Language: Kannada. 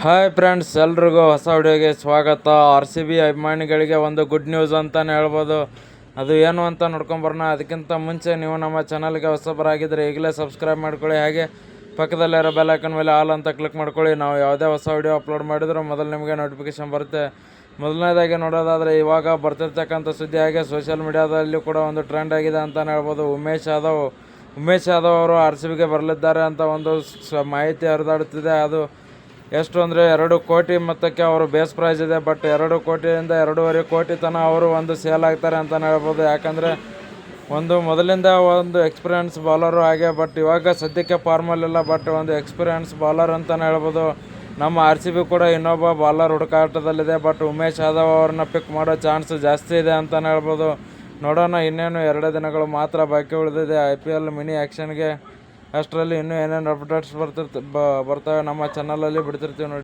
ಹಾಯ್ ಫ್ರೆಂಡ್ಸ್, ಎಲ್ರಿಗೂ ಹೊಸ ವಿಡಿಯೋಗೆ ಸ್ವಾಗತ. ಆರ್ ಸಿ ಬಿ ಅಭಿಮಾನಿಗಳಿಗೆ ಒಂದು ಗುಡ್ ನ್ಯೂಸ್ ಅಂತಲೇ ಹೇಳ್ಬೋದು. ಅದು ಏನು ಅಂತ ನೋಡ್ಕೊಂಬರೋಣ. ಅದಕ್ಕಿಂತ ಮುಂಚೆ ನೀವು ನಮ್ಮ ಚಾನಲ್ಗೆ ಹೊಸಬರಾಗಿದ್ದರೆ ಈಗಲೇ ಸಬ್ಸ್ಕ್ರೈಬ್ ಮಾಡ್ಕೊಳ್ಳಿ. ಹಾಗೆ ಪಕ್ಕದಲ್ಲಿರೋ ಬೆಲ್ ಐಕನ್ ಮೇಲೆ ಆಲ್ ಅಂತ ಕ್ಲಿಕ್ ಮಾಡ್ಕೊಳ್ಳಿ. ನಾವು ಯಾವುದೇ ಹೊಸ ವಿಡಿಯೋ ಅಪ್ಲೋಡ್ ಮಾಡಿದರೂ ಮೊದಲು ನಿಮಗೆ ನೋಟಿಫಿಕೇಶನ್ ಬರುತ್ತೆ. ಮೊದಲನೇದಾಗಿ ನೋಡೋದಾದರೆ ಇವಾಗ ಬರ್ತಿರ್ತಕ್ಕಂಥ ಸುದ್ದಿ, ಹಾಗೆ ಸೋಷಿಯಲ್ ಮೀಡಿಯಾದಲ್ಲಿ ಕೂಡ ಒಂದು ಟ್ರೆಂಡ್ ಆಗಿದೆ ಅಂತಲೇ ಹೇಳ್ಬೋದು. ಉಮೇಶ್ ಯಾದವ್ ಅವರು ಆರ್ ಸಿ ಬಿಗೆ ಬರಲಿದ್ದಾರೆ ಅಂತ ಒಂದು ಮಾಹಿತಿ ಹರಿದಾಡುತ್ತಿದೆ. ಅದು ಎಷ್ಟು ಅಂದರೆ 2 ಕೋಟಿ ಮೊತ್ತಕ್ಕೆ ಅವರು ಬೇಸ್ ಪ್ರೈಸ್ ಇದೆ. ಬಟ್ 2 ಕೋಟಿಯಿಂದ 2.5 ಕೋಟಿ ತನಕ ಅವರು ಒಂದು ಸೇಲ್ ಆಗ್ತಾರೆ ಅಂತಲೇ ಹೇಳ್ಬೋದು. ಯಾಕಂದರೆ ಮೊದಲಿಂದ ಒಂದು ಎಕ್ಸ್ಪೀರಿಯನ್ಸ್ ಬೌಲರು ಹಾಗೆ, ಬಟ್ ಇವಾಗ ಸದ್ಯಕ್ಕೆ ಫಾರ್ಮಲ್ಲಿಲ್ಲ. ಬಟ್ ಒಂದು ಎಕ್ಸ್ಪೀರಿಯನ್ಸ್ ಬೌಲರ್ ಅಂತಲೇ ಹೇಳ್ಬೋದು. ನಮ್ಮ ಆರ್ ಸಿ ಬಿ ಕೂಡ ಇನ್ನೊಬ್ಬ ಬೌಲರ್ ಹುಡುಕಾಟದಲ್ಲಿದೆ. ಬಟ್ ಉಮೇಶ್ ಯಾದವ್ ಅವ್ರನ್ನ ಪಿಕ್ ಮಾಡೋ ಚಾನ್ಸ್ ಜಾಸ್ತಿ ಇದೆ ಅಂತಲೇ ಹೇಳ್ಬೋದು. ನೋಡೋಣ, ಇನ್ನೇನು 2 ದಿನಗಳು ಮಾತ್ರ ಬಾಕಿ ಉಳಿದಿದೆ IPL ಮಿನಿ ಆ್ಯಕ್ಷನ್ಗೆ. ಅಷ್ಟರಲ್ಲಿ ಇನ್ನೂ ಏನೇನು ಅಪ್ಡೇಟ್ಸ್ ಬರ್ತವೆ ನಮ್ಮ ಚಾನಲಲ್ಲಿ ಬಿಡ್ತಿರ್ತೀವಿ ನೋಡಿ.